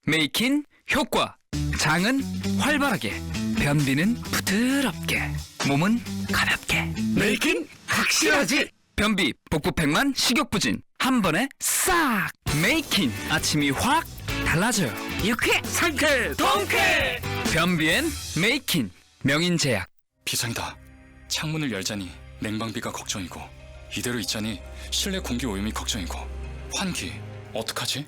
메이킨 효과. 장은 활발하게, 변비는 부드럽게, 몸은 가볍게. 메이킨 확실하지. 변비, 복부팽만, 식욕부진 한 번에 싹. 메이킨 아침이 확 달라져요. 유쾌, 상쾌, 통쾌. 변비엔 메이킨. 명인제약. 비상이다. 창문을 열자니 냉방비가 걱정이고, 이대로 있자니 실내 공기 오염이 걱정이고, 환기 어떡하지?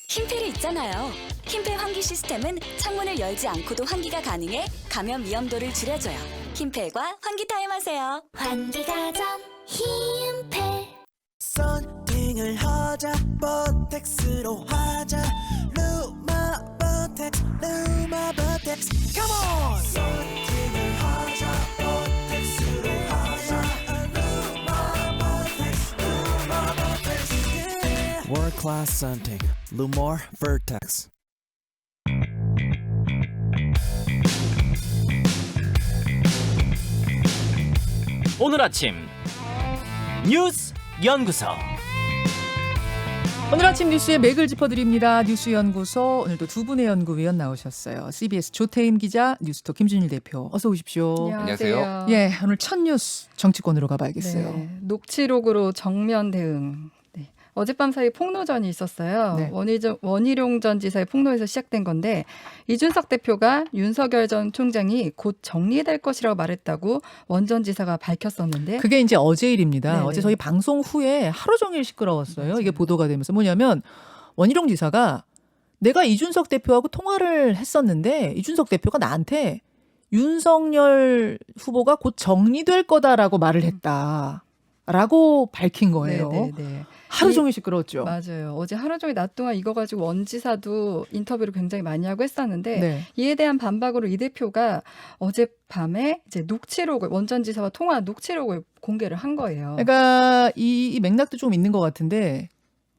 킴펠이 있잖아요. 킴펠 환기 시스템은 창문을 열지 않고도 환기가 가능해 감염 위험도를 줄여줘요. 킴펠과 환기 타임 하세요. 환기가전 킴펠. 썬팅을 하자 버텍스로 하자 루마 버텍스 컴온. 썬팅을 하자 버텍스로 하자 루마 버텍스 World Class Sunting Lumor Vertex. 오늘 아침 뉴스 연구소. 오늘 아침 뉴스의 맥을 짚어드립니다. 뉴스연구소 오늘도 두 분의 연구위원 나오셨어요. CBS 조태임 기자, 뉴스톱 김준일 대표. 어서 오십시오. 안녕하세요. 예, 오늘 첫 뉴스 정치권으로 가봐야겠어요. 네, 녹취록으로 정면 대응. 네. 어젯밤 사이 폭로전이 있었어요. 네. 원희룡 전 지사의 폭로에서 시작된 건데, 이준석 대표가 윤석열 전 총장이 곧 정리될 것이라고 말했다고 원 전 지사가 밝혔었는데, 그게 이제 어제 일입니다. 네네. 어제 저희 방송 후에 하루 종일 시끄러웠어요. 맞아요. 이게 보도가 되면서 뭐냐면 원희룡 지사가 내가 이준석 대표하고 통화를 했었는데 이준석 대표가 나한테 윤석열 후보가 곧 정리될 거다라고 말을 했다라고 밝힌 거예요. 네. 하루 종일 시끄러웠죠. 맞아요. 어제 하루 종일 낮 동안 이거 가지고 원 지사도 인터뷰를 굉장히 많이 하고 했었는데, 네. 이에 대한 반박으로 이 대표가 어젯밤에 이제 녹취록을, 원 전 지사와 통화 녹취록을 공개를 한 거예요. 그러니까 이 맥락도 좀 있는 것 같은데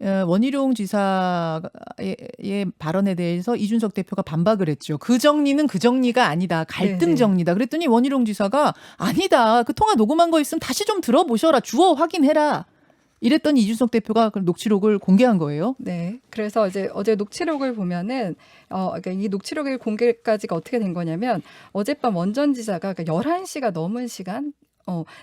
원희룡 지사의 발언에 대해서 이준석 대표가 반박을 했죠. 그 정리는 그 정리가 아니다. 갈등 네네. 정리다. 그랬더니 원희룡 지사가 아니다. 그 통화 녹음한 거 있으면 다시 좀 들어보셔라. 주어 확인해라. 이랬더니 이준석 대표가 그 녹취록을 공개한 거예요. 네. 그래서 이제 어제 녹취록을 보면은, 그러니까 이 녹취록의 공개까지가 어떻게 된 거냐면, 어젯밤 원전 지사가 그러니까 11시가 넘은 시간,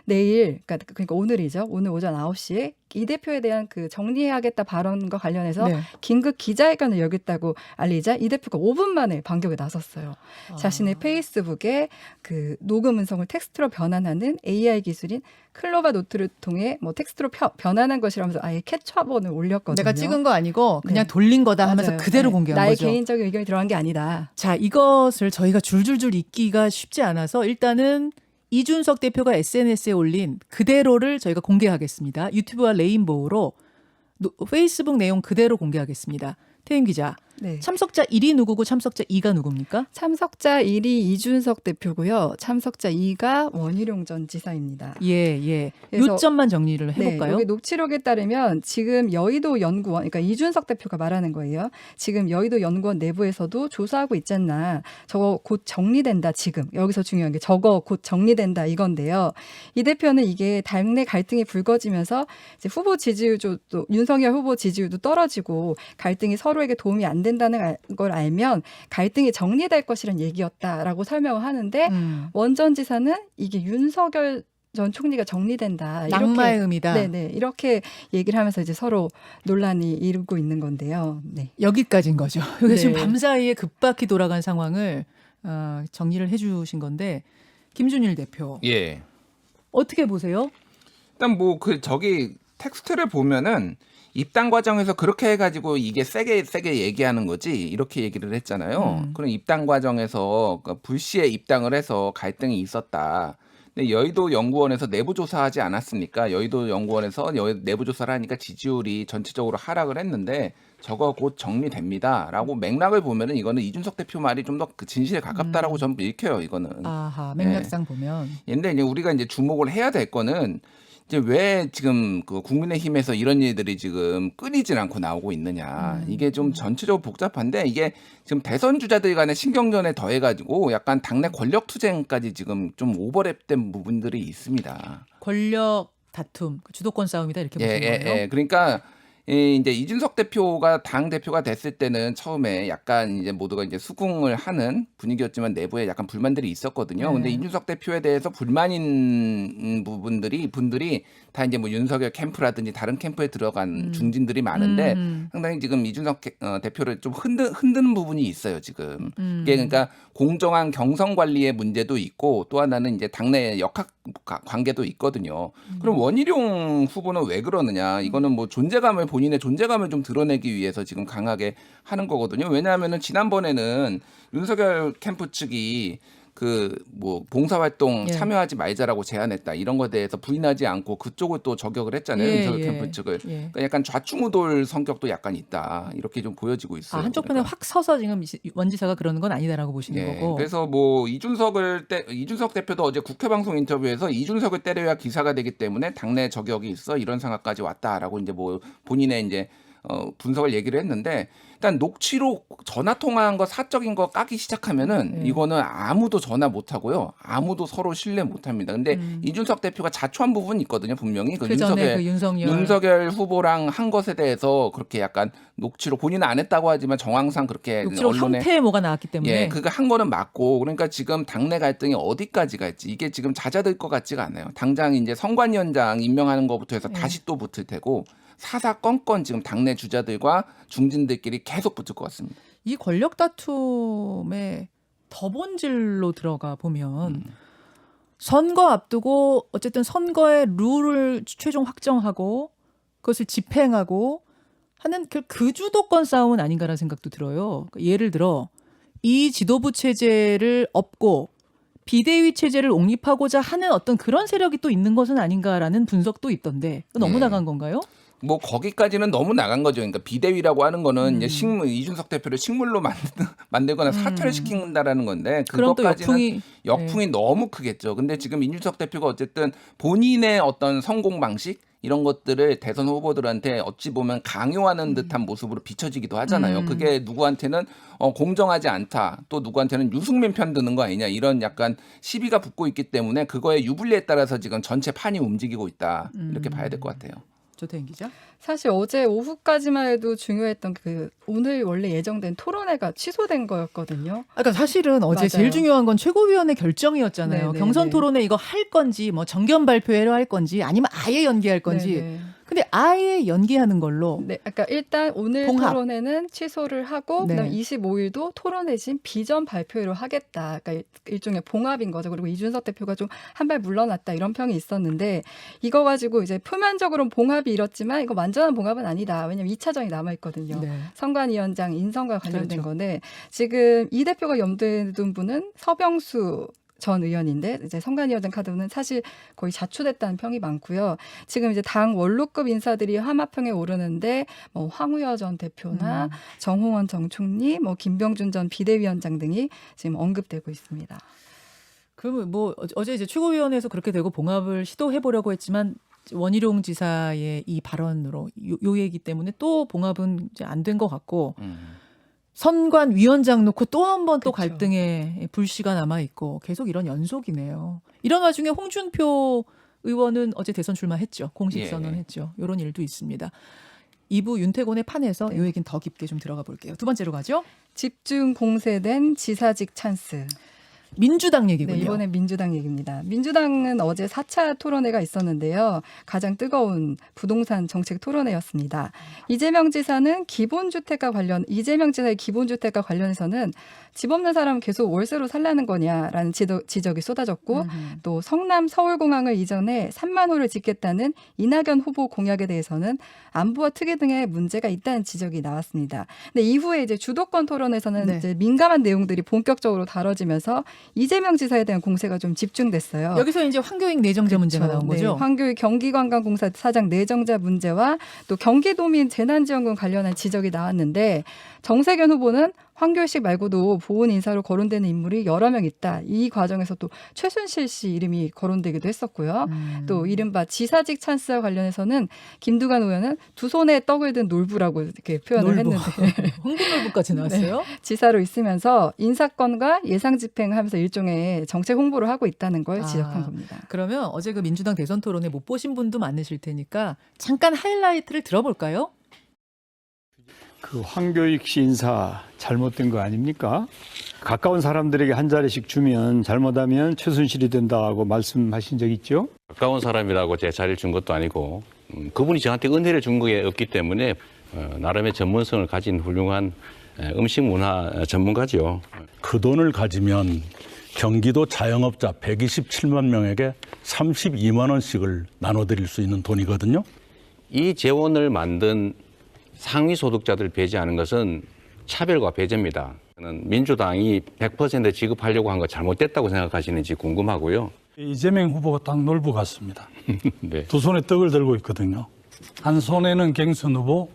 내일, 그러니까 오늘이죠. 오늘 오전 9시에 이 대표에 대한 그 정리해야겠다 발언과 관련해서 네. 긴급 기자회견을 열겠다고 알리자 이 대표가 5분 만에 반격에 나섰어요. 자신의 페이스북에 그 녹음 음성을 텍스트로 변환하는 AI 기술인 클로바 노트를 통해 뭐 텍스트로 변환한 것이라면서 아예 캡처본을 올렸거든요. 내가 찍은 거 아니고 그냥 네. 돌린 거다 하면서 맞아요. 그대로 네. 공개한 나의 거죠. 개인적인 의견이 들어간 게 아니다. 자, 이것을 저희가 줄줄줄 읽기가 쉽지 않아서 일단은 이준석 대표가 SNS에 올린 그대로를 저희가 공개하겠습니다. 유튜브와 레인보우로 페이스북 내용 그대로 공개하겠습니다. 태임 기자, 네. 참석자 1이 누구고 참석자 2가 누굽니까? 참석자 1이 이준석 대표고요. 참석자 2가 원희룡 전 지사입니다. 예. 그래서- 요점만 정리를 해볼까요? 네, 여기 녹취록에 따르면 지금 여의도 연구원, 그러니까 이준석 대표가 말하는 거예요. 지금 여의도 연구원 내부에서도 조사하고 있잖아. 저거 곧 정리된다, 지금. 여기서 중요한 게 저거 곧 정리된다 이건데요. 이 대표는 이게 당내 갈등이 불거지면서 이제 후보 지지율도, 윤석열 후보 지지율도 떨어지고 갈등이 서로에게 도움이 안 된다는 걸 알면 갈등이 정리될 것이란 얘기였다라고 설명을 하는데, 원 전 지사는 이게 윤석열 전 총리가 정리된다. 낙마의 의미다. 네네. 이렇게 얘기를 하면서 이제 서로 논란이 일고 있는 건데요. 네. 여기까지인 거죠. 이게 네. 지금 밤사이에 급박히 돌아간 상황을 정리를 해주신 건데 김준일 대표 예. 어떻게 보세요? 일단 뭐 저기 텍스트를 보면은 입당 과정에서 그렇게 해가지고 이게 세게 얘기하는 거지 이렇게 얘기를 했잖아요. 그럼 입당 과정에서 불시에 입당을 해서 갈등이 있었다. 근데 여의도 연구원에서 내부 조사하지 않았습니까? 여의도 연구원에서 내부 조사를 하니까 지지율이 전체적으로 하락을 했는데 저거 곧 정리됩니다라고 맥락을 보면은 이거는 이준석 대표 말이 좀 더 그 진실에 가깝다라고 저는 읽혀요. 이거는. 아하, 맥락상 보면. 근데 이제 우리가 이제 주목을 해야 될 거는 이제 왜 지금 그 국민의힘에서 이런 일들이 지금 끊이질 않고 나오고 있느냐. 이게 좀 전체적으로 복잡한데 이게 지금 대선 주자들 간의 신경전에 더해가지고 약간 당내 권력 투쟁까지 지금 좀 오버랩된 부분들이 있습니다. 권력 다툼, 주도권 싸움이다 이렇게 보시는 거예요? 그러니까 이제 이준석 대표가 당 대표가 됐을 때는 처음에 약간 이제 모두가 이제 수긍을 하는 분위기였지만 내부에 약간 불만들이 있었거든요. 네. 근데 이준석 대표에 대해서 불만인 분들이 다 이제 뭐 윤석열 캠프라든지 다른 캠프에 들어간 중진들이 많은데 상당히 지금 이준석 대표를 좀 흔드는 부분이 있어요, 지금. 이게 그러니까 공정한 경선 관리의 문제도 있고 또 하나는 이제 당내 역학 관계도 있거든요. 그럼 원희룡 후보는 왜 그러느냐? 이거는 뭐 본인의 존재감을 좀 드러내기 위해서 지금 강하게 하는 거거든요. 왜냐하면은 지난번에는 윤석열 캠프 측이 그 뭐 봉사활동 예. 참여하지 말자라고 제안했다 이런 거에 대해서 부인하지 않고 그쪽을 또 저격을 했잖아요. 예, 윤석열 예. 캠프 측을. 예. 그러니까 약간 좌충우돌 성격도 약간 있다 이렇게 좀 보여지고 있어요. 한쪽 편에 확 서서 지금 원 지사가 그러는 건 아니다라고 보시는 예, 거고. 그래서 뭐 이준석 대표도 어제 국회 방송 인터뷰에서 이준석을 때려야 기사가 되기 때문에 당내 저격이 있어 이런 상황까지 왔다라고 이제 뭐 본인의 이제 분석을 얘기를 했는데 일단 녹취록 전화 통화한 거 사적인 거 까기 시작하면은 이거는 아무도 전화 못 하고요. 아무도 서로 신뢰 못 합니다. 근데 이준석 대표가 자초한 부분이 있거든요. 분명히 그 전에 그 윤석열 후보랑 한 것에 대해서 그렇게 약간 녹취록 본인은 안 했다고 하지만 정황상 그렇게 녹취록 언론에 형태에 뭐가 나왔기 때문에 예, 그거 한 거는 맞고 그러니까 지금 당내 갈등이 어디까지 갈지 이게 지금 잦아들 것 같지가 않아요. 당장 이제 선관위원장 임명하는 것부터 해서 다시 또 붙을 테고 사사건건 지금 당내 주자들과 중진들끼리 계속 붙을 것 같습니다. 이 권력 다툼의 더 본질로 들어가 보면 선거 앞두고 어쨌든 선거의 룰을 최종 확정하고 그것을 집행하고 하는 그 주도권 싸움은 아닌가라는 생각도 들어요. 예를 들어 이 지도부 체제를 업고 비대위 체제를 옹립하고자 하는 어떤 그런 세력이 또 있는 것은 아닌가라는 분석도 있던데 너무 네. 나간 건가요? 뭐 거기까지는 너무 나간 거죠. 그러니까 비대위라고 하는 거는 이제 이준석 대표를 식물로 만들거나 사퇴시킨다라는 건데 그럼 또 그것까지는 역풍이 너무 크겠죠. 근데 지금 이준석 대표가 어쨌든 본인의 어떤 성공 방식 이런 것들을 대선 후보들한테 어찌 보면 강요하는 듯한 모습으로 비춰지기도 하잖아요. 그게 누구한테는 공정하지 않다. 또 누구한테는 유승민 편 드는 거 아니냐. 이런 약간 시비가 붙고 있기 때문에 그거의 유불리에 따라서 지금 전체 판이 움직이고 있다. 이렇게 봐야 될 것 같아요. 조태인 기자. 사실 어제 오후까지만 해도 중요했던 오늘 원래 예정된 토론회가 취소된 거였거든요. 그러니까 사실은 어제 맞아요. 제일 중요한 건 최고위원회 결정이었잖아요. 네네네. 경선 토론회 이거 할 건지 뭐 정견 발표회로 할 건지 아니면 아예 연기할 건지. 네네. 근데 아예 연기하는 걸로. 네, 그러니까 일단 오늘 봉합. 토론회는 취소를 하고 네. 그다음 25일도 토론 대신 비전 발표회로 하겠다. 그러니까 일종의 봉합인 거죠. 그리고 이준석 대표가 좀 한 발 물러났다 이런 평이 있었는데 이거 가지고 이제 표면적으로는 봉합이 이뤘지만 이거 완전한 봉합은 아니다. 왜냐하면 2차전이 남아 있거든요. 네. 선관위원장 인선과 관련된 그렇죠. 건데 지금 이 대표가 염두에 둔 분은 서병수 전 의원인데 이제 선관위원장 카드는 사실 거의 자초됐다는 평이 많고요. 지금 이제 당 원로급 인사들이 화마평에 오르는데 뭐 황우여 전 대표나 정홍원 전 총리, 뭐 김병준 전 비대위원장 등이 지금 언급되고 있습니다. 그러면 뭐 어제 이제 최고위원회에서 그렇게 되고 봉합을 시도해 보려고 했지만 원희룡 지사의 이 발언으로 요 얘기 때문에 또 봉합은 이제 안 된 것 같고 선관위원장 놓고 또 한 번 또 그쵸. 갈등의 불씨가 남아 있고 계속 이런 연속이네요. 이런 와중에 홍준표 의원은 어제 대선 출마했죠. 공식 예. 선언했죠. 이런 일도 있습니다. 2부 윤태곤의 판에서 이 얘기는 더 깊게 좀 들어가 볼게요. 두 번째로 가죠. 집중 공세된 지사직 찬스. 민주당 얘기군요. 네, 이번엔 민주당 얘기입니다. 민주당은 어제 4차 토론회가 있었는데요. 가장 뜨거운 부동산 정책 토론회였습니다. 이재명 지사의 기본주택과 관련해서는 집 없는 사람은 계속 월세로 살라는 거냐라는 지적이 쏟아졌고 또 성남 서울공항을 이전해 3만 호를 짓겠다는 이낙연 후보 공약에 대해서는 안보와 특혜 등의 문제가 있다는 지적이 나왔습니다. 근데 이후에 이제 주도권 토론에서는 네. 이제 민감한 내용들이 본격적으로 다뤄지면서 이재명 지사에 대한 공세가 좀 집중됐어요. 여기서 이제 황교익 내정자 문제가 나온 네, 거죠. 황교익 경기관광공사 사장 내정자 문제와 또 경기도민 재난지원금 관련한 지적이 나왔는데 정세균 후보는 황교익 말고도 보훈 인사로 거론되는 인물이 여러 명 있다. 이 과정에서 또 최순실 씨 이름이 거론되기도 했었고요. 또 이른바 지사직 찬스와 관련해서는 김두관 의원은 두 손에 떡을 든 놀부라고 이렇게 표현을 놀부. 했는데 흥분놀부까지 나왔어요. 지사로 있으면서 인사권과 예상 집행하면서 일종의 정책 홍보를 하고 있다는 걸 지적한 겁니다. 그러면 어제 그 민주당 대선 토론회 못 보신 분도 많으실 테니까 잠깐 하이라이트를 들어볼까요? 그 황교익 씨 인사 잘못된 거 아닙니까? 가까운 사람들에게 한 자리씩 주면 잘못하면 최순실이 된다고 말씀하신 적 있죠? 가까운 사람이라고 제 자리를 준 것도 아니고 그분이 저한테 은혜를 준 게 없기 때문에 나름의 전문성을 가진 훌륭한 음식 문화 전문가죠. 그 돈을 가지면 경기도 자영업자 127만 명에게 32만 원씩을 나눠드릴 수 있는 돈이거든요. 이 재원을 만든 상위 소득자들을 배제하는 것은 차별과 배제입니다. 저는 민주당이 100% 지급하려고 한 거 잘못됐다고 생각하시는지 궁금하고요. 이재명 후보가 딱 놀부 같습니다. 네. 두 손에 떡을 들고 있거든요. 한 손에는 갱선 후보,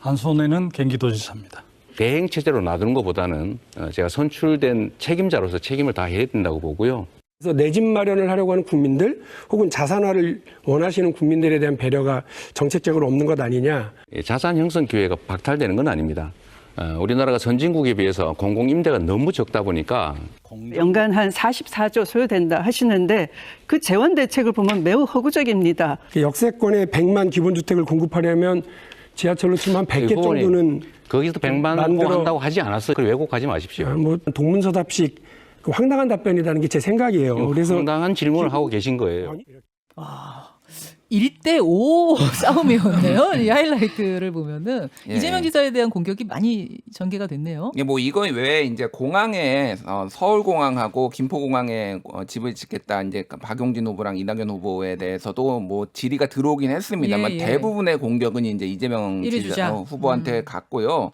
한 손에는 경기도지사입니다. 대행 체제로 놔두는 것보다는 제가 선출된 책임자로서 책임을 다해야 된다고 보고요. 그래서 내 집 마련을 하려고 하는 국민들 혹은 자산화를 원하시는 국민들에 대한 배려가 정책적으로 없는 것 아니냐. 자산 형성 기회가 박탈되는 건 아닙니다. 우리나라가 선진국에 비해서 공공임대가 너무 적다 보니까 연간 한 44조 소요된다 하시는데 그 재원 대책을 보면 매우 허구적입니다. 역세권에 100만 기본주택을 공급하려면 지하철로 치면 한 100개 정도는 거기서 100만 한다고 하지 않았어요. 그걸 왜곡하지 마십시오. 뭐 동문서답식 그 황당한 답변이라는 게 제 생각이에요. 그래서 황당한 질문을 하고 계신 거예요. 1대5 싸움이었네요. 이 하이라이트를 보면은 예. 이재명 지사에 대한 공격이 많이 전개가 됐네요. 뭐 이거 외에 이제 공항에 서울공항하고 김포공항에 집을 짓겠다 이제 박용진 후보랑 이낙연 후보에 대해서도 뭐 질의가 들어오긴 했습니다만 예, 예. 대부분의 공격은 이제 이재명 주자. 후보한테 갔고요.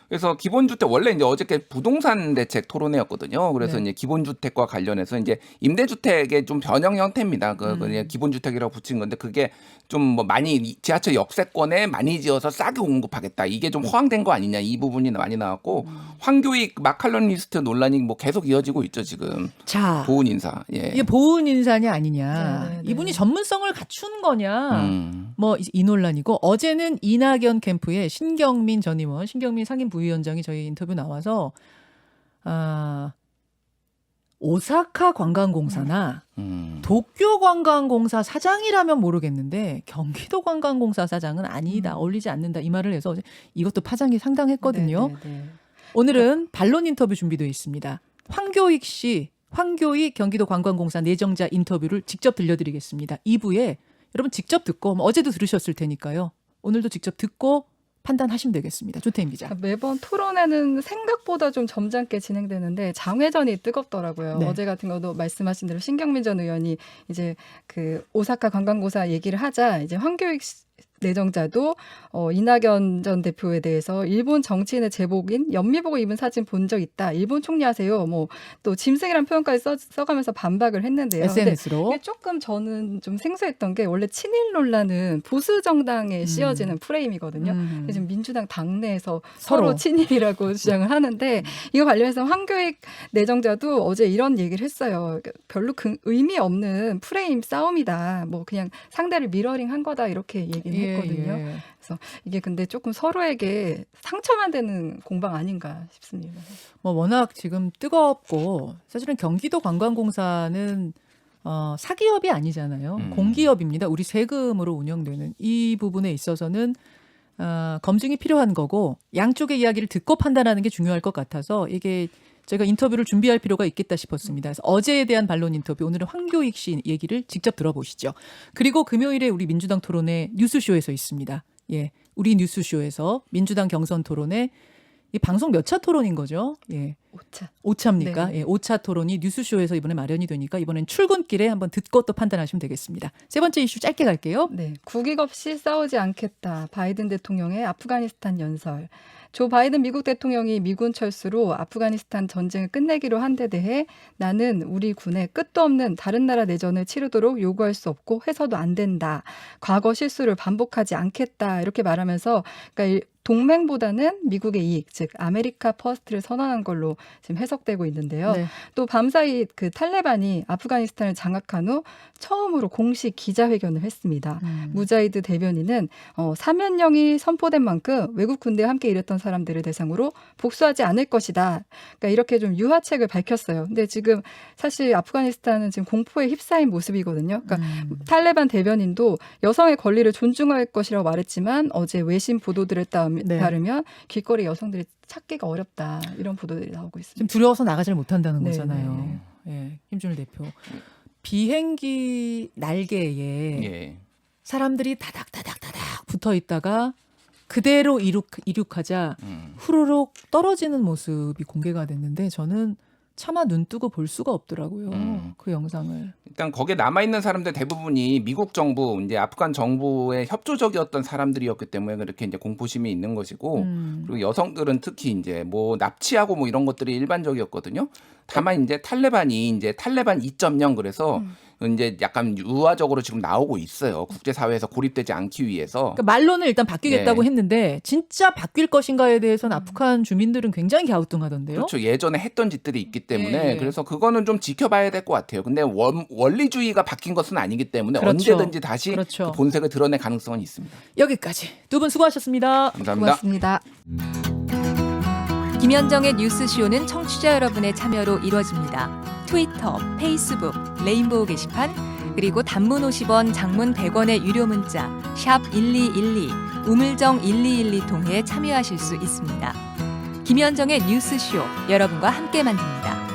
그래서 기본주택 원래 이제 어저께 부동산 대책 토론회였거든요. 그래서 이제 기본주택과 관련해서 이제 임대주택의 좀 변형 형태입니다. 그냥 기본주택이라고 붙인 건데 그게 좀 뭐 많이 지하철 역세권에 많이 지어서 싸게 공급하겠다. 이게 좀 허황된 거 아니냐 이 부분이 많이 나왔고 황교익 마칼런 리스트 논란이 뭐 계속 이어지고 있죠 지금. 자, 보훈 인사. 예. 이게 보훈 인사냐 아니냐. 네, 네, 네. 이분이 전문성을 갖춘 거냐. 뭐 이 논란이고 어제는 이낙연 캠프의 신경민 전 의원, 신경민 상임 부위원장이 저희 인터뷰 나와서 오사카 관광공사나 도쿄 관광공사 사장이라면 모르겠는데 경기도 관광공사 사장은 아니다. 어울리지 않는다. 이 말을 해서 이것도 파장이 상당했거든요. 오늘은 반론 인터뷰 준비되어 있습니다. 황교익 씨, 황교익 경기도 관광공사 내정자 인터뷰를 직접 들려드리겠습니다. 2부에 여러분 직접 듣고 어제도 들으셨을 테니까요. 오늘도 직접 듣고 판단하시면 되겠습니다. 조태임 기자. 매번 토론회는 생각보다 좀 점잖게 진행되는데 장외전이 뜨겁더라고요. 네. 어제 같은 경우도 말씀하신 대로 신경민 전 의원이 이제 그 오사카 관광공사 얘기를 하자 이제 황교익 내정자도 이낙연 전 대표에 대해서 일본 정치인의 제복인 연미복을 입은 사진 본 적 있다. 일본 총리하세요. 뭐 또 짐승이란 표현까지 써가면서 반박을 했는데요. SNS로. 근데 조금 저는 좀 생소했던 게 원래 친일 논란은 보수 정당에 씌워지는 프레임이거든요. 지금 민주당 당내에서 서로 친일이라고 주장을 하는데 이거 관련해서 황교익 내정자도 어제 이런 얘기를 했어요. 별로 의미 없는 프레임 싸움이다. 뭐 그냥 상대를 미러링한 거다 이렇게 얘기를 했거든요. 예. 그래서 이게 근데 조금 서로에게 상처만 되는 공방 아닌가 싶습니다. 뭐 워낙 지금 뜨겁고 사실은 경기도 관광공사는 사기업이 아니잖아요. 공기업입니다. 우리 세금으로 운영되는 이 부분에 있어서는 검증이 필요한 거고 양쪽의 이야기를 듣고 판단하는 게 중요할 것 같아서 이게 저희가 인터뷰를 준비할 필요가 있겠다 싶었습니다. 그래서 어제에 대한 반론 인터뷰, 오늘은 황교익 씨 얘기를 직접 들어보시죠. 그리고 금요일에 우리 민주당 토론회 뉴스쇼에서 있습니다. 예, 우리 뉴스쇼에서 민주당 경선 토론회 이 방송 몇 차 토론인 거죠? 예, 5차. 5차입니까? 네. 예, 5차 토론이 뉴스쇼에서 이번에 마련이 되니까 이번엔 출근길에 한번 듣고 또 판단하시면 되겠습니다. 세 번째 이슈 짧게 갈게요. 네, 국익 없이 싸우지 않겠다. 바이든 대통령의 아프가니스탄 연설. 조 바이든 미국 대통령이 미군 철수로 아프가니스탄 전쟁을 끝내기로 한 데 대해 나는 우리 군에 끝도 없는 다른 나라 내전을 치르도록 요구할 수 없고 해서도 안 된다. 과거 실수를 반복하지 않겠다. 이렇게 말하면서 그러니까 동맹보다는 미국의 이익, 즉 아메리카 퍼스트를 선언한 걸로 지금 해석되고 있는데요. 네. 또 밤사이 그 탈레반이 아프가니스탄을 장악한 후 처음으로 공식 기자회견을 했습니다. 무자히드 대변인은 사면령이 선포된 만큼 외국 군대와 함께 일했던 사람들을 대상으로 복수하지 않을 것이다. 그러니까 이렇게 좀 유화책을 밝혔어요. 근데 지금 사실 아프가니스탄은 지금 공포에 휩싸인 모습이거든요. 그러니까 탈레반 대변인도 여성의 권리를 존중할 것이라고 말했지만 어제 외신 보도들을 따르면 따르면 길거리 여성들이 찾기가 어렵다 이런 보도들이 나오고 있습니다. 지금 두려워서 나가질 못한다는 네, 거잖아요. 예, 김준일 대표. 비행기 날개에 예. 사람들이 다닥다닥다닥 붙어 있다가 그대로 이륙하자 후루룩 떨어지는 모습이 공개가 됐는데 저는 차마 눈 뜨고 볼 수가 없더라고요. 그 영상을. 일단 거기에 남아 있는 사람들 대부분이 미국 정부, 이제 아프간 정부에 협조적이었던 사람들이었기 때문에 그렇게 이제 공포심이 있는 것이고, 그리고 여성들은 특히 이제 뭐 납치하고 뭐 이런 것들이 일반적이었거든요. 다만 이제 탈레반 2.0 그래서 이제 약간 유화적으로 지금 나오고 있어요. 국제사회에서 고립되지 않기 위해서. 그러니까 말로는 일단 바뀌겠다고 네. 했는데 진짜 바뀔 것인가에 대해서는 아프간 주민들은 굉장히 갸우뚱하던데요. 그렇죠. 예전에 했던 짓들이 있기 때문에 예. 그래서 그거는 좀 지켜봐야 될 것 같아요. 근데 원리주의가 바뀐 것은 아니기 때문에 그렇죠. 언제든지 다시 그렇죠. 그 본색을 드러낼 가능성은 있습니다. 여기까지 두 분 수고하셨습니다. 감사합니다. 고맙습니다. 김현정의 뉴스쇼는 청취자 여러분의 참여로 이루어집니다. 트위터, 페이스북, 레인보우 게시판, 그리고 단문 50원, 장문 100원의 유료 문자 샵 1212, 우물정 1212 통해 참여하실 수 있습니다. 김현정의 뉴스쇼, 여러분과 함께 만듭니다.